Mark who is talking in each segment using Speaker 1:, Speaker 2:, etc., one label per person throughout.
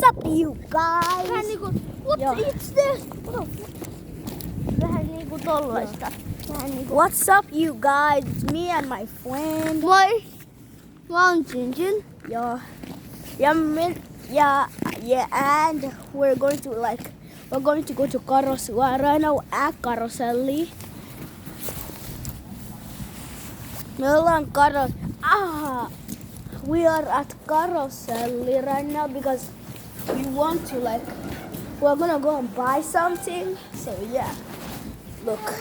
Speaker 1: up you guys?
Speaker 2: Vähän niinku, what's this? Vähän niinku tollaista. Vähän niinku.
Speaker 1: What's up you guys? It's me and my friend.
Speaker 2: Moi. Mä oon Jinjin.
Speaker 1: Yeah. And we're going to go to Carousel. We're right now at Carousel. We are at Carousel right now because we want to we're gonna go and buy something. So yeah, look,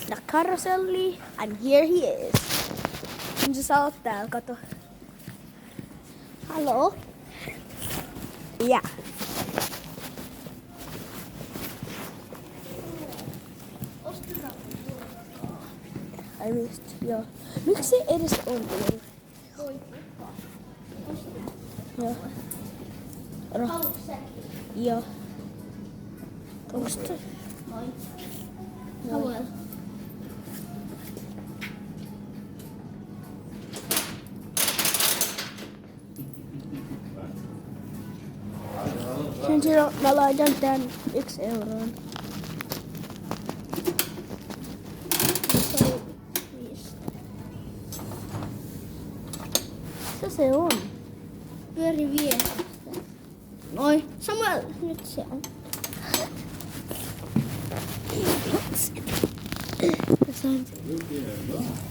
Speaker 1: the Carousel, and here he is. Just out there, kato.
Speaker 2: Hello.
Speaker 1: Yeah. I missed, joo. Miksi edes on tullut? Joo.
Speaker 2: Haluatko säkin?
Speaker 1: Joo. Onks toi?
Speaker 2: Moi.
Speaker 1: Joo.
Speaker 2: Haluan.
Speaker 1: Sen silloin mä laitan tän 1 euroon. Se on.
Speaker 2: Pyöri viestistä. Moi. Samuel. Nyt se on.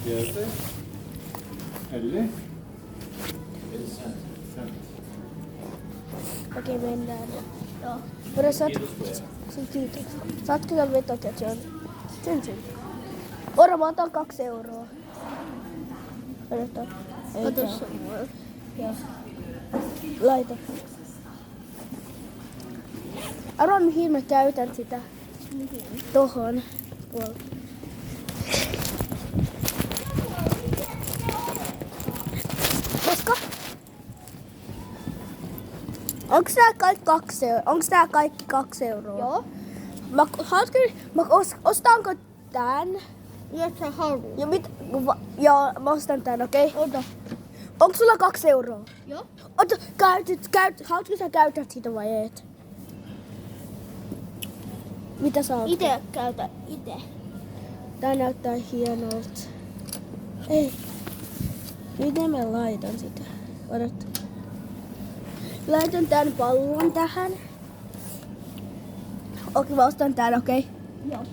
Speaker 3: Jäse. 50.
Speaker 1: Okei, mennään.
Speaker 2: Joo.
Speaker 1: Mutta kiitos. Saat kyllä vetot ja se on. Ora, mä otan 2 euroa. Odotaan. Ei
Speaker 2: Kato
Speaker 1: tää.
Speaker 2: Samuel.
Speaker 1: Joo. Laita. Arvaa mihin mä käytän sitä. Tohon. Tuolla. Koska? Onks tää kaikki 2 euroa? Onks tää kaikki 2 euroa?
Speaker 2: Joo.
Speaker 1: Ostanko tän?
Speaker 2: Jos sä haluat.
Speaker 1: Joo, mä ostan tän, okei?
Speaker 2: Ota.
Speaker 1: Onko sulla 2 euroa?
Speaker 2: Joo.
Speaker 1: Ota, haluatko sä käyttää sitä vai et? Mitä sä oot?
Speaker 2: Ite käytä ite.
Speaker 1: Tää näyttää hienolta. Ei. Miten mä laitan sitä? Odota. Laitan tän pallon tähän. Okei, mä ostan tän, okei?
Speaker 2: Joo.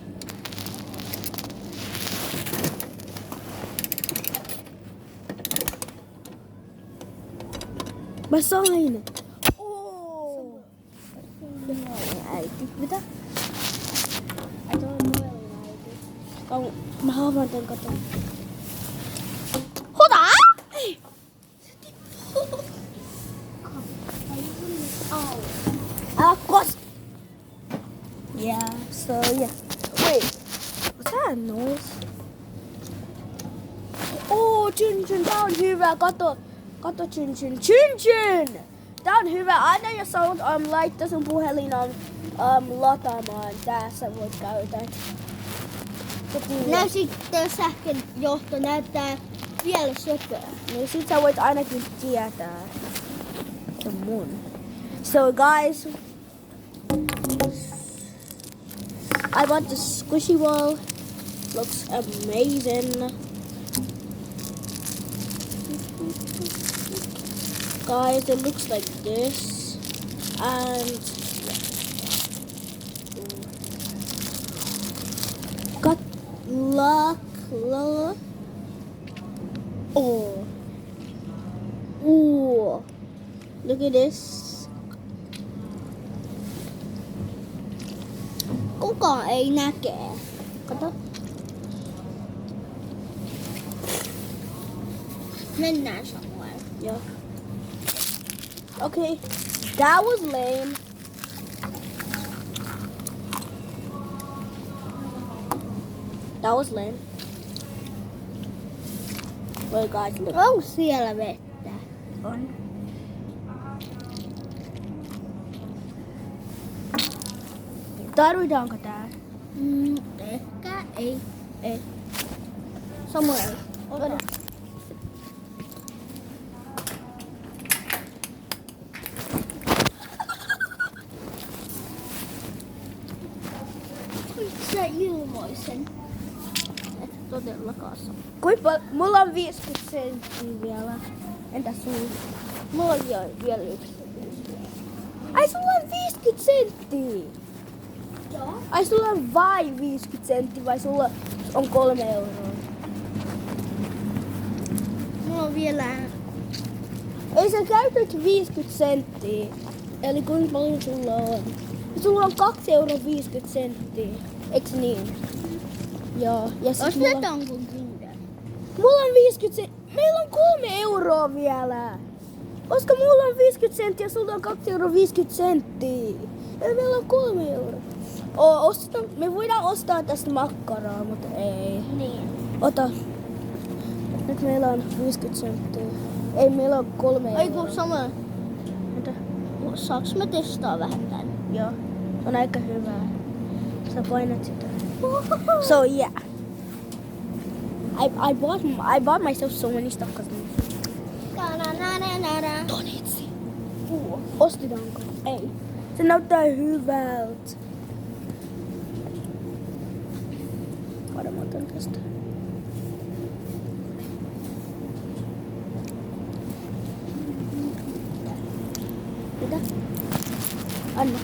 Speaker 1: Mä sain! Äiti. Mitä? Mä haavaan tän katon.
Speaker 2: Huta!
Speaker 1: Ei! Älä kos! Yeah, so yeah. Wait, what's that noise? Oh, Chun, tää on hyvä. Kato, Chun! Tää on hyvä. Aina jos sä laittaa sun puhelin lataamaan, tässä voit käyttää.
Speaker 2: Näin sitten sähkön johto näyttää vielä söpöä.
Speaker 1: Niin sit sä voit ainakin tietää. Se on mun. So guys, I bought this squishy ball. Looks amazing. Guys, it looks like this. And got luck. Oh. Ooh. Look at this.
Speaker 2: Kukaan ei näkee.
Speaker 1: Kato.
Speaker 2: Mennään Samuel.
Speaker 1: Yeah. Okay. That was lame. That was lame. Wait, guys, look.
Speaker 2: Onko siellä vettä?
Speaker 1: On. Tarvitaanko tää?
Speaker 2: Ehkä ei.
Speaker 1: Ei.
Speaker 2: Samuel, ota. ilmoisen. Et todellakaan saa.
Speaker 1: Mulla on 50 senttiä vielä. Entä sulla?
Speaker 2: Mulla on vielä yksi.
Speaker 1: Ai sulla on 50 senttiä!
Speaker 2: Joo.
Speaker 1: Ai sulla on vain 50 senttiä vai sulla on 3 euroa?
Speaker 2: Mulla on vielä...
Speaker 1: Ei sä käytät 50 senttiä. Eli kuinka paljon sulla on? Sulla on 2,50 €. Eiks niin? Joo. Ja sit
Speaker 2: Ostetaanko Kinder?
Speaker 1: mulla on 50 senttiä. Meillä on 3 euroa vielä. Koska mulla on 50 senttiä ja sulla on 2,50 €. Eli meillä on 3 euroa. Me voidaan ostaa tästä makkaraa, mutta ei.
Speaker 2: Niin.
Speaker 1: Ota. Nyt meillä on 50 senttiä. Ei, meillä on 3 euroa.
Speaker 2: Ai kun sama.
Speaker 1: Mitä?
Speaker 2: Saaks me testaa vähän tän?
Speaker 1: Joo. Se on aika hyvää. Sä painat sitä. So yeah. I bought myself so many stuff cause donitsi. Ostetaanko? Ei. Se näyttää hyvältä. Kato, mä otan tästä. Mitä? Anna.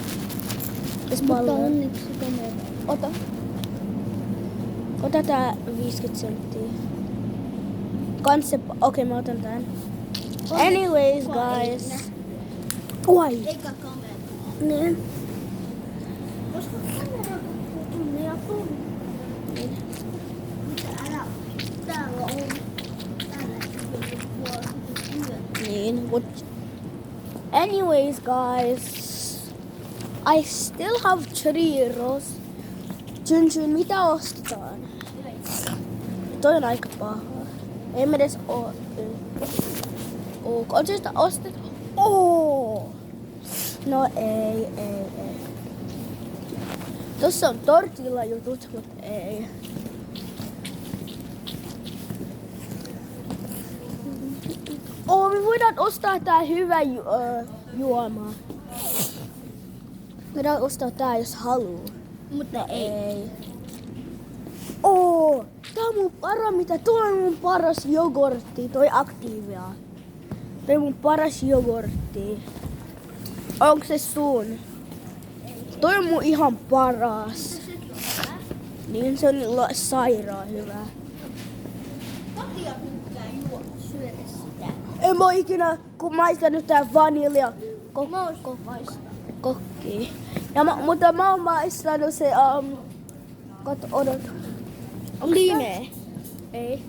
Speaker 1: Jos pallo.
Speaker 2: onneksi kamera.
Speaker 1: Ota. Ota tää 50 senttiä. Okei, mä otan tän. Anyways, guys. Uai.
Speaker 2: Eikä kamera.
Speaker 1: Niin.
Speaker 2: Koska kamera tunne ja tunne.
Speaker 1: Niin.
Speaker 2: Mitä älä. Täällä on. Täällä
Speaker 1: Niin. Anyways, guys. I still have churros. Chun, mitä ostetaan? Toi on aika paha. Ei me edes oo. On sitä ostetaan. No ei. Tossa on tortilla jutut, mut ei. Me voidaan ostaa tää hyvä juoma. Voidaan ostaa tää jos haluu.
Speaker 2: Mutta ei.
Speaker 1: Tää on mun tuo on mun paras jogurtti, toi Activia. Toi on mun paras jogurtti. Onko se sun? Toi on mun ihan paras. Niin se on sairaan hyvä.
Speaker 2: Katia tykkää syödä sitä.
Speaker 1: En mä oo ikinä maistanut tää vanilja
Speaker 2: Mä oon maistaa.
Speaker 1: kokki. Mutta mä oon maistanut se odot.
Speaker 2: Lime.
Speaker 1: Ei.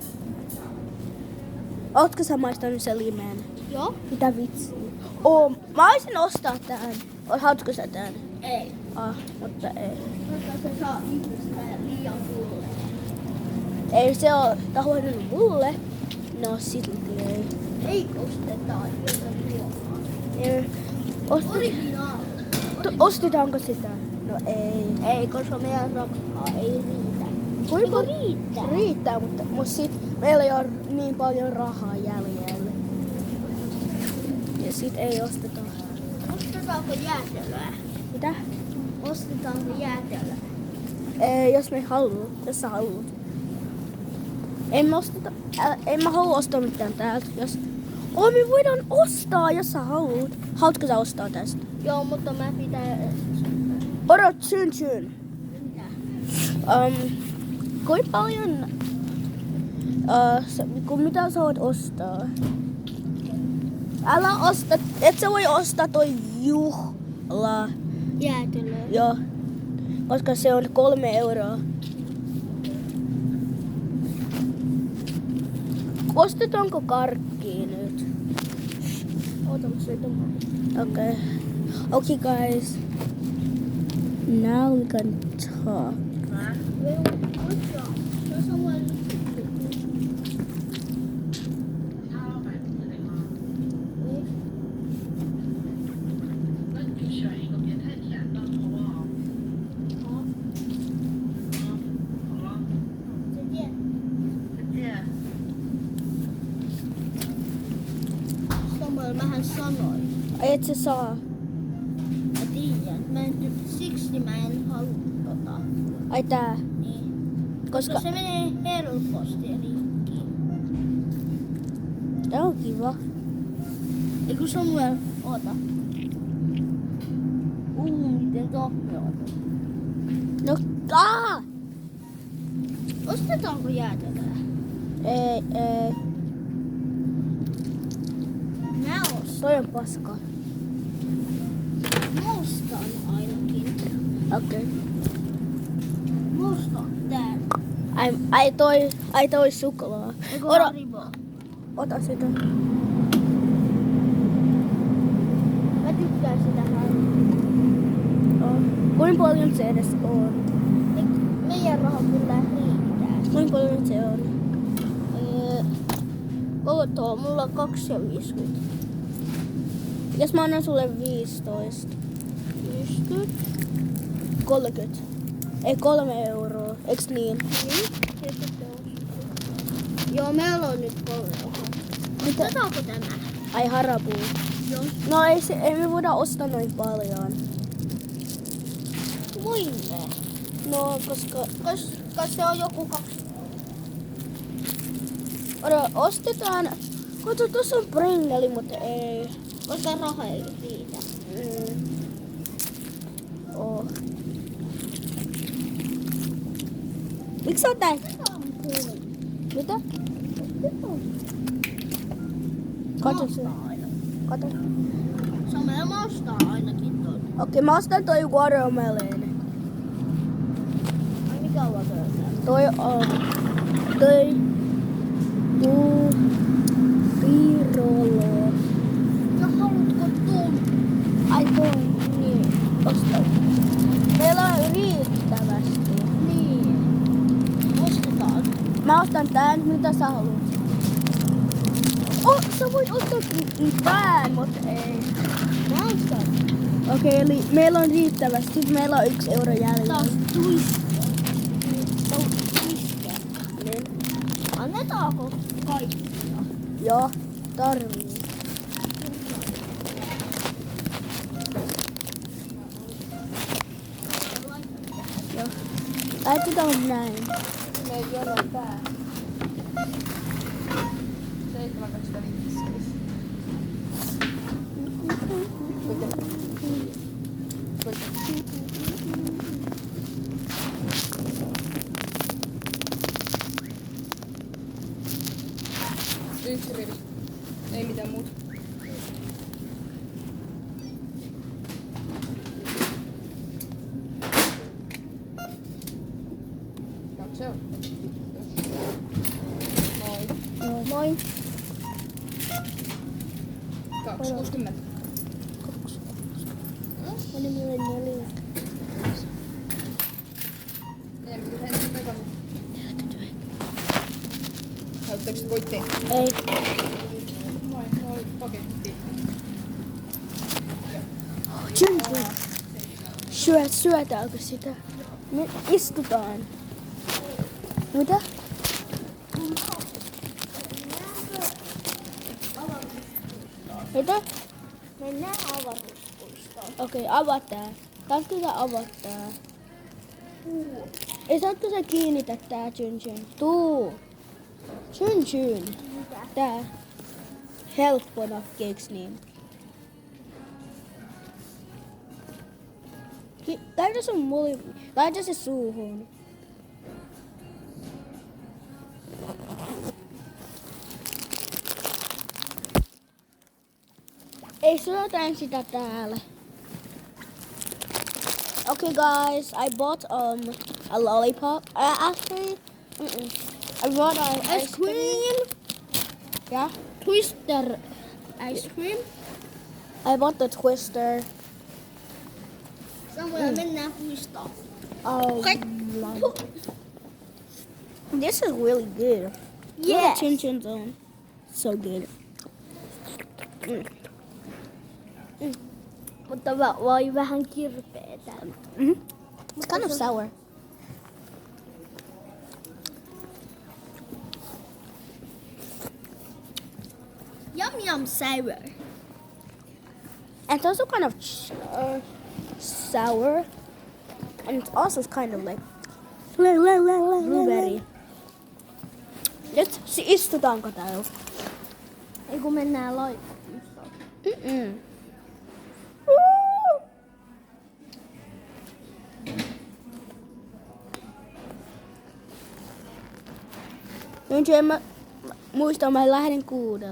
Speaker 1: Ootko sä maistanut sen limeen?
Speaker 2: Joo.
Speaker 1: Mitä vitsiä? Mä voisin ostaa tän. Haluatko sä tän?
Speaker 2: Ei.
Speaker 1: Mutta ei.
Speaker 2: Koska se saa ihmistä liian kuulee.
Speaker 1: Ei se oo tahoinut mulle. No silti ei.
Speaker 2: Ei ostetaan jotain juomaa. Originaali.
Speaker 1: Ostetaanko sitä? No ei.
Speaker 2: Ei, koska meidän rahaa ei riitä.
Speaker 1: Kuinka
Speaker 2: riittää?
Speaker 1: Riittää, mutta sit meillä ei ole niin paljon rahaa jäljellä. Ja sit ei osteta.
Speaker 2: Ostetaanko jäätelöä?
Speaker 1: Mitä?
Speaker 2: Ostetaanko jäätelöä?
Speaker 1: Jos me haluu, jos sä haluut. En mä halua ostaa mitään täältä. Me voidaan ostaa, jos sä haluut. Haluatko sä ostaa tästä?
Speaker 2: Joo, mutta mä pitää...
Speaker 1: Odot, chun.
Speaker 2: Mitä?
Speaker 1: Kuinka paljon... mitä sä voit ostaa? Älä osta, et sä voi ostaa toi juhla.
Speaker 2: Jäätelöä.
Speaker 1: Joo, koska se on 3 euroa. Ostetaanko karkkia nyt?
Speaker 2: Ota, mä syötän.
Speaker 1: Okay, guys. Now we can talk.
Speaker 2: Mähän sanoin.
Speaker 1: Ai et sä saa?
Speaker 2: Mä tiedän. Siksi mä en halua tota.
Speaker 1: Ai tää. Koska
Speaker 2: se menee helposti rikki.
Speaker 1: tää on kiva.
Speaker 2: Eiku Samuel, oota. Miten tohme on?
Speaker 1: No,
Speaker 2: Ostetaanko jäätelöä?
Speaker 1: Ei.
Speaker 2: Mä ostan.
Speaker 1: Toi on paska.
Speaker 2: Mä ostan ainakin.
Speaker 1: Okei.
Speaker 2: Mä ostan tän.
Speaker 1: Ai toi suklaa.
Speaker 2: Eiku
Speaker 1: Ota,
Speaker 2: Haribo?
Speaker 1: ota sitä.
Speaker 2: Mä tykkään sitä Hariboa.
Speaker 1: Kuinka paljon se edes on?
Speaker 2: Meidän raha kyllä riittää.
Speaker 1: Kuinka paljon se on?
Speaker 2: Ootoo, mulla on 2,50.
Speaker 1: Jos mä annan sulle 15.
Speaker 2: 50.
Speaker 1: 30. Ei 3 euroa. Eiks niin?
Speaker 2: Joo, meillä on nyt 3 euroa. Otetaanko tämä?
Speaker 1: Ai Haribo.
Speaker 2: Joo.
Speaker 1: No ei me voida ostaa noin paljon.
Speaker 2: Muille.
Speaker 1: No koska
Speaker 2: Koska se on joku 2.
Speaker 1: ostetaan. Kato, tuossa on Pringeli, mutta ei.
Speaker 2: Koska raha ei riitä.
Speaker 1: Oh. Miksi sä oot näin? Mitä? Kato se. Kato.
Speaker 2: Samoin mä ostaa ainakin ton.
Speaker 1: Okei, mä ostan toi watermelon.
Speaker 2: Ai mikä on watermelon?
Speaker 1: Toi on. Pirolo.
Speaker 2: No haluatko tuon?
Speaker 1: Ai toi, niin. Osta. Meillä on riittävästi.
Speaker 2: Niin. Ostetaan.
Speaker 1: Mä ostan tän, mitä sä haluat. Sä voit ostaa tän, mutta ei.
Speaker 2: Mä ostan.
Speaker 1: Okei, eli meillä on riittävästi. Sitten meillä on 1 euro jäljellä.
Speaker 2: Taas twiste. Twiste.
Speaker 1: Niin.
Speaker 2: Annetaanko kaikkia?
Speaker 1: Joo, tarvii. Joo. Laitetaan näin.
Speaker 4: Me ei jono tää. 7,25. Yksi rivi. Ei mitään muuta. Kaksi se on. Noin.
Speaker 1: Moi.
Speaker 4: 2,60.
Speaker 1: Oli mulle 4.
Speaker 4: Enemmän kuin sen takana. Haluatteko te voitteen?
Speaker 1: Ei.
Speaker 4: Noin paketti.
Speaker 1: Syötäänkö sitä? Me istutaan. Mitä? Mitä?
Speaker 2: Mennään avaruuspuistoon.
Speaker 1: Okei, avataan. Saatko sä avata? Ei saatko sä kiinnitä tää Chun. Tuu. Chun.
Speaker 2: Mitä?
Speaker 1: Tää. Helppo nakkeeks niin. Laita sun muli. Laita se suuhun. Ei syötään sitä täällä. Okay guys, I bought a lollipop. Actually, I bought an ice cream. Yeah, Twister ice cream. I bought the Twister.
Speaker 2: Samuel, mennään puistoon.
Speaker 1: Oh, this is really good.
Speaker 2: Yes.
Speaker 1: Chin Chin's on. So good.
Speaker 2: Mutta voi vähän kirpeetä.
Speaker 1: It's kind of sour.
Speaker 2: Yum sour.
Speaker 1: And it's also kind of sour. And it's also kind of like Blueberry. Nyt istutaanko täällä?
Speaker 2: Ei kun mennään
Speaker 1: Mm-mm. Nyt mä muistan, mä lähden 6.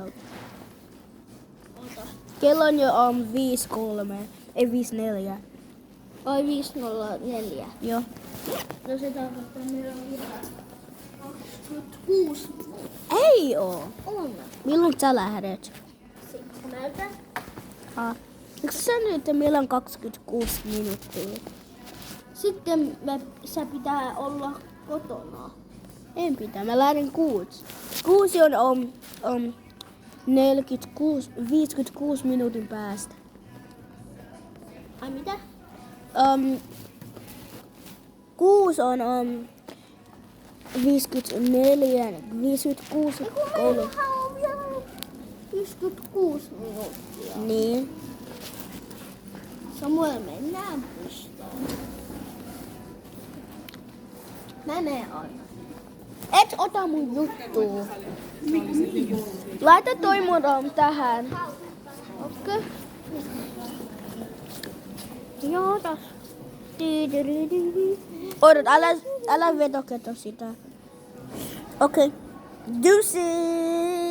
Speaker 1: Kello on jo 5:03, ei 5:04.
Speaker 2: Oi 504.
Speaker 1: Joo.
Speaker 2: No se tarkoittaa, että meillä on vielä 26 minuuttia.
Speaker 1: Ei oo.
Speaker 2: On.
Speaker 1: Milloin sä lähdet?
Speaker 2: 7.
Speaker 1: Eikö sä nyt, että meillä on 26 minuuttia?
Speaker 2: Sitten se pitää olla kotona.
Speaker 1: En pitää, mä lähden 6. 6 on 56 minuutin päästä.
Speaker 2: Ai mitä?
Speaker 1: 6 on 54, 56 koulu.
Speaker 2: Meillähän on vielä 56 minuuttia.
Speaker 1: Niin.
Speaker 2: Samuel, mennään pustaan. Mä menen aina.
Speaker 1: Et ota mun juttua. Laita toi mun tähän.
Speaker 2: Okei. Joo, taas.
Speaker 1: Odot, älä vetoketo sitä. Okei. Deuces!